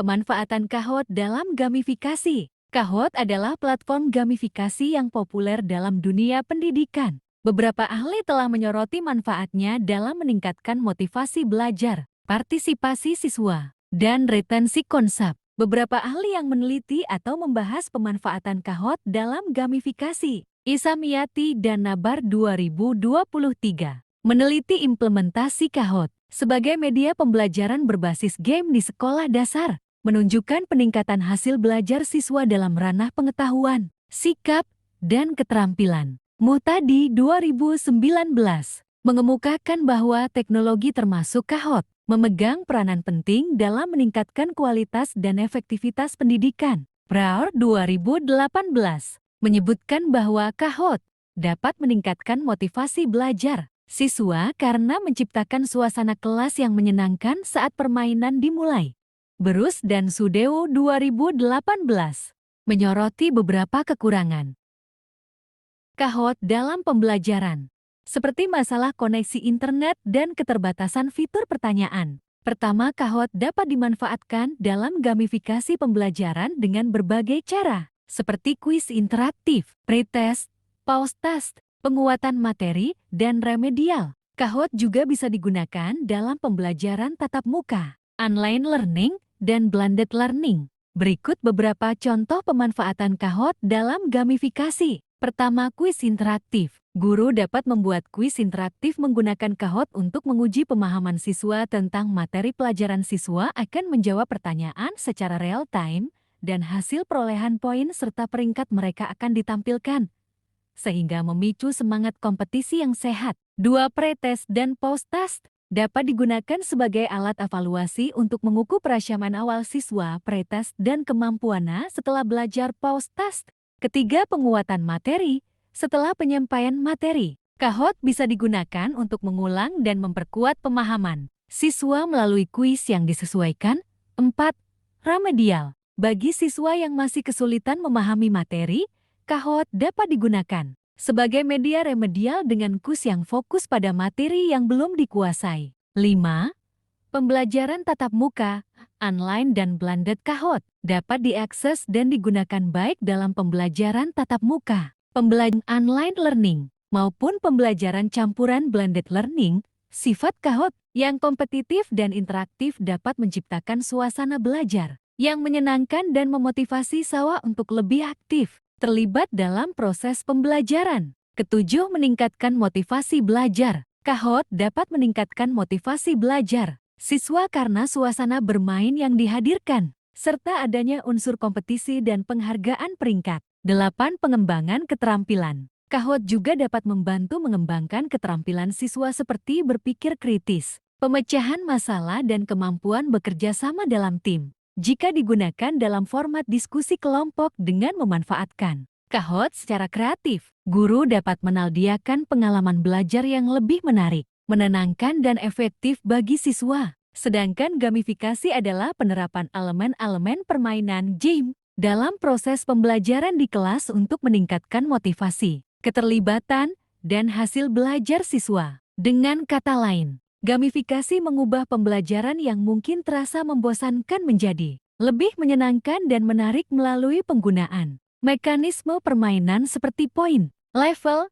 Pemanfaatan Kahoot dalam gamifikasi. Kahoot adalah platform gamifikasi yang populer dalam dunia pendidikan. Beberapa ahli telah menyoroti manfaatnya dalam meningkatkan motivasi belajar, partisipasi siswa, dan retensi konsep. Beberapa ahli yang meneliti atau membahas pemanfaatan Kahoot dalam gamifikasi. Isamiyati dan Nabar 2023 meneliti implementasi Kahoot sebagai media pembelajaran berbasis game di sekolah dasar, menunjukkan peningkatan hasil belajar siswa dalam ranah pengetahuan, sikap, dan keterampilan. Muhtadi 2019 mengemukakan bahwa teknologi termasuk Kahoot memegang peranan penting dalam meningkatkan kualitas dan efektivitas pendidikan. Braur 2018 menyebutkan bahwa Kahoot dapat meningkatkan motivasi belajar siswa karena menciptakan suasana kelas yang menyenangkan saat permainan dimulai. Berus dan Sudewo 2018 menyoroti beberapa kekurangan Kahoot dalam pembelajaran, seperti masalah koneksi internet dan keterbatasan fitur pertanyaan. Pertama, Kahoot dapat dimanfaatkan dalam gamifikasi pembelajaran dengan berbagai cara, seperti kuis interaktif, pretest, pause test, penguatan materi, dan remedial. Kahoot juga bisa digunakan dalam pembelajaran tatap muka, online learning, dan blended learning. Berikut beberapa contoh pemanfaatan Kahoot dalam gamifikasi. Pertama, kuis interaktif. Guru dapat membuat kuis interaktif menggunakan Kahoot untuk menguji pemahaman siswa tentang materi pelajaran. Siswa akan menjawab pertanyaan secara real-time, dan hasil perolehan poin serta peringkat mereka akan ditampilkan, sehingga memicu semangat kompetisi yang sehat. 2. Pretest dan pause test dapat digunakan sebagai alat evaluasi untuk mengukur perasiaman awal siswa pretest dan kemampuannya setelah belajar. Pause test. Ketiga, penguatan materi setelah penyampaian materi. Kahoot bisa digunakan untuk mengulang dan memperkuat pemahaman siswa melalui kuis yang disesuaikan. 4. Remedial. Bagi siswa yang masih kesulitan memahami materi, Kahoot dapat digunakan sebagai media remedial dengan kuis yang fokus pada materi yang belum dikuasai. 5. Pembelajaran tatap muka, online dan blended. Kahoot dapat diakses dan digunakan baik dalam pembelajaran tatap muka, pembelajaran online learning, maupun pembelajaran campuran blended learning. Sifat Kahoot yang kompetitif dan interaktif dapat menciptakan suasana belajar yang menyenangkan dan memotivasi siswa untuk lebih aktif terlibat dalam proses pembelajaran. Ketujuh, meningkatkan motivasi belajar. Kahoot dapat meningkatkan motivasi belajar siswa karena suasana bermain yang dihadirkan, serta adanya unsur kompetisi dan penghargaan peringkat. 8. Pengembangan keterampilan. Kahoot juga dapat membantu mengembangkan keterampilan siswa seperti berpikir kritis, pemecahan masalah, dan kemampuan bekerja sama dalam tim. Jika digunakan dalam format diskusi kelompok dengan memanfaatkan Kahoot secara kreatif, guru dapat menaldiakan pengalaman belajar yang lebih menarik, menenangkan, dan efektif bagi siswa. Sedangkan gamifikasi adalah penerapan elemen-elemen permainan game dalam proses pembelajaran di kelas untuk meningkatkan motivasi, keterlibatan, dan hasil belajar siswa. Dengan kata lain, gamifikasi mengubah pembelajaran yang mungkin terasa membosankan menjadi lebih menyenangkan dan menarik melalui penggunaan mekanisme permainan seperti poin, level,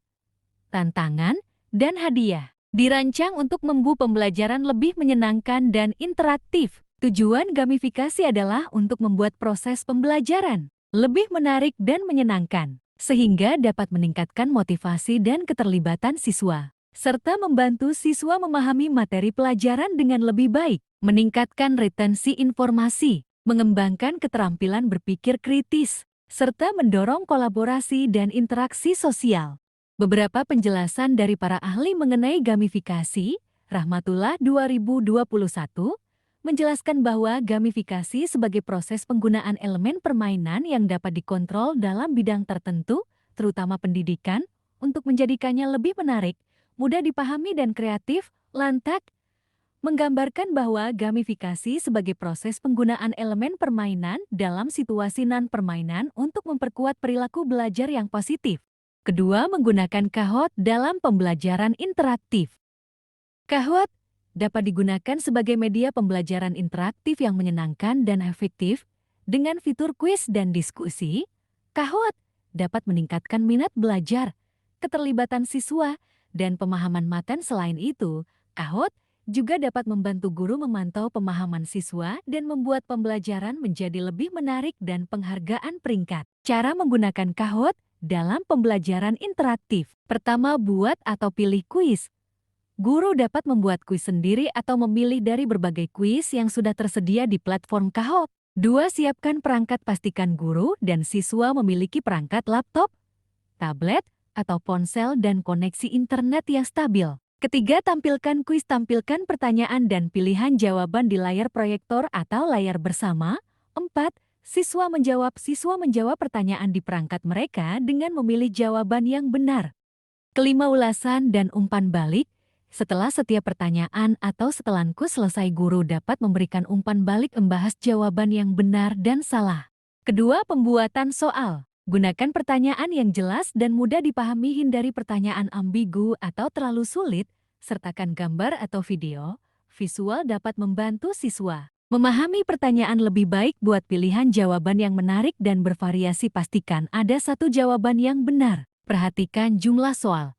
tantangan, dan hadiah. Dirancang untuk membuat pembelajaran lebih menyenangkan dan interaktif. Tujuan gamifikasi adalah untuk membuat proses pembelajaran lebih menarik dan menyenangkan, sehingga dapat meningkatkan motivasi dan keterlibatan siswa, serta membantu siswa memahami materi pelajaran dengan lebih baik, meningkatkan retensi informasi, mengembangkan keterampilan berpikir kritis, serta mendorong kolaborasi dan interaksi sosial. Beberapa penjelasan dari para ahli mengenai gamifikasi. Rahmatullah 2021 menjelaskan bahwa gamifikasi sebagai proses penggunaan elemen permainan yang dapat dikontrol dalam bidang tertentu, terutama pendidikan, untuk menjadikannya lebih menarik, mudah dipahami, dan kreatif. Lantak menggambarkan bahwa gamifikasi sebagai proses penggunaan elemen permainan dalam situasi non-permainan untuk memperkuat perilaku belajar yang positif. Kedua, menggunakan Kahoot dalam pembelajaran interaktif. Kahoot dapat digunakan sebagai media pembelajaran interaktif yang menyenangkan dan efektif. Dengan fitur kuis dan diskusi, Kahoot dapat meningkatkan minat belajar, keterlibatan siswa, dan pemahaman materi. Selain itu, Kahoot juga dapat membantu guru memantau pemahaman siswa dan membuat pembelajaran menjadi lebih menarik dan penghargaan peringkat. Cara menggunakan Kahoot dalam pembelajaran interaktif. Pertama, buat atau pilih kuis. Guru dapat membuat kuis sendiri atau memilih dari berbagai kuis yang sudah tersedia di platform Kahoot. 2. Siapkan perangkat. Pastikan guru dan siswa memiliki perangkat laptop, tablet, atau ponsel dan koneksi internet yang stabil. Ketiga, tampilkan kuis. Tampilkan pertanyaan dan pilihan jawaban di layar proyektor atau layar bersama. 4. Siswa menjawab pertanyaan di perangkat mereka dengan memilih jawaban yang benar. Kelima, ulasan dan umpan balik. Setelah setiap pertanyaan atau setelah kuis selesai, guru dapat memberikan umpan balik membahas jawaban yang benar dan salah. Kedua, pembuatan soal. Gunakan pertanyaan yang jelas dan mudah dipahami, hindari pertanyaan ambigu atau terlalu sulit, sertakan gambar atau video. Visual dapat membantu siswa memahami pertanyaan lebih baik. Buat pilihan jawaban yang menarik dan bervariasi, pastikan ada satu jawaban yang benar. Perhatikan jumlah soal.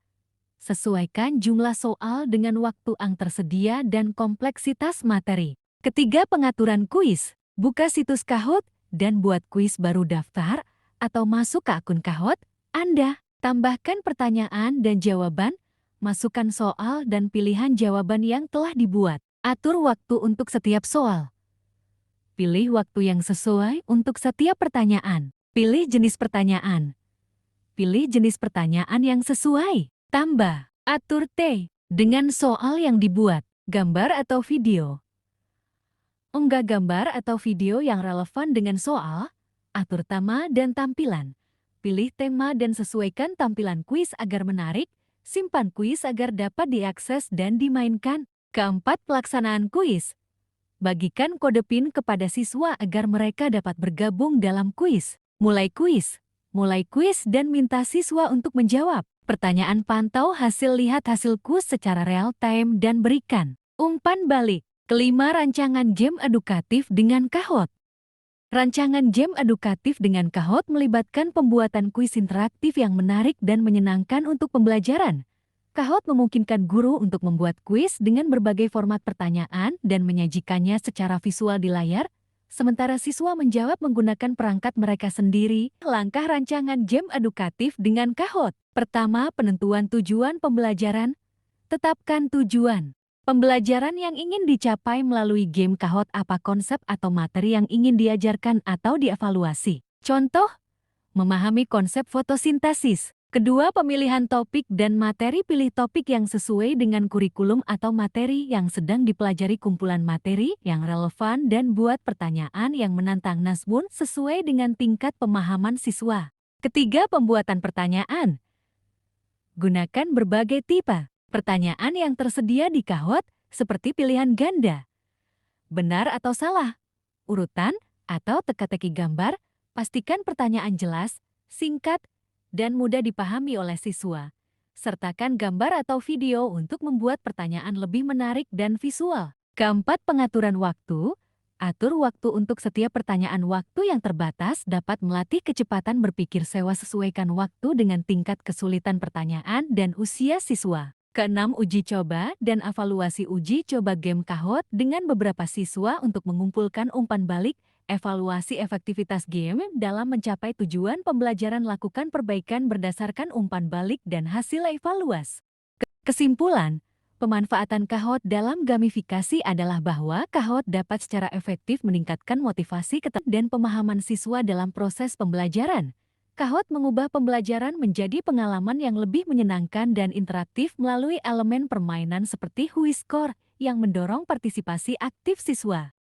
Sesuaikan jumlah soal dengan waktu yang tersedia dan kompleksitas materi. Ketiga, pengaturan kuis. Buka situs Kahoot dan buat kuis baru. Daftar atau masuk ke akun Kahoot Anda. Tambahkan pertanyaan dan jawaban, masukkan soal dan pilihan jawaban yang telah dibuat. Atur waktu untuk setiap soal. Pilih waktu yang sesuai untuk setiap pertanyaan. Pilih jenis pertanyaan. Pilih jenis pertanyaan yang sesuai. Tambah, atur dengan soal yang dibuat, gambar atau video. Unggah gambar atau video yang relevan dengan soal. Atur tema dan tampilan. Pilih tema dan sesuaikan tampilan kuis agar menarik. Simpan kuis agar dapat diakses dan dimainkan. Keempat, pelaksanaan kuis. Bagikan kode PIN kepada siswa agar mereka dapat bergabung dalam kuis. Mulai kuis dan minta siswa untuk menjawab pertanyaan. Pantau hasil, lihat hasil kuis secara real time dan berikan umpan balik. Kelima, rancangan game edukatif dengan Kahoot. Rancangan game edukatif dengan Kahoot melibatkan pembuatan kuis interaktif yang menarik dan menyenangkan untuk pembelajaran. Kahoot memungkinkan guru untuk membuat kuis dengan berbagai format pertanyaan dan menyajikannya secara visual di layar, sementara siswa menjawab menggunakan perangkat mereka sendiri. Langkah rancangan game edukatif dengan Kahoot. Pertama, penentuan tujuan pembelajaran. Tetapkan tujuan pembelajaran yang ingin dicapai melalui game Kahoot. Apa konsep atau materi yang ingin diajarkan atau dievaluasi? Contoh, memahami konsep fotosintesis. Kedua, pemilihan topik dan materi. Pilih topik yang sesuai dengan kurikulum atau materi yang sedang dipelajari. Kumpulan materi yang relevan dan buat pertanyaan yang menantang namun sesuai dengan tingkat pemahaman siswa. Ketiga, pembuatan pertanyaan. Gunakan berbagai tipe pertanyaan yang tersedia di Kahoot seperti pilihan ganda, benar atau salah, urutan, atau teka-teki gambar. Pastikan pertanyaan jelas, singkat, dan mudah dipahami oleh siswa. Sertakan gambar atau video untuk membuat pertanyaan lebih menarik dan visual. Keempat, pengaturan waktu. Atur waktu untuk setiap pertanyaan. Waktu yang terbatas dapat melatih kecepatan berpikir siswa. Sesuaikan waktu dengan tingkat kesulitan pertanyaan dan usia siswa. Keenam, uji coba dan evaluasi. Uji coba game Kahoot dengan beberapa siswa untuk mengumpulkan umpan balik. Evaluasi efektivitas game dalam mencapai tujuan pembelajaran. Lakukan perbaikan berdasarkan umpan balik dan hasil evaluasi. Kesimpulan, pemanfaatan Kahoot dalam gamifikasi adalah bahwa Kahoot dapat secara efektif meningkatkan motivasi dan pemahaman siswa dalam proses pembelajaran. Kahoot mengubah pembelajaran menjadi pengalaman yang lebih menyenangkan dan interaktif melalui elemen permainan seperti Who is Score yang mendorong partisipasi aktif siswa.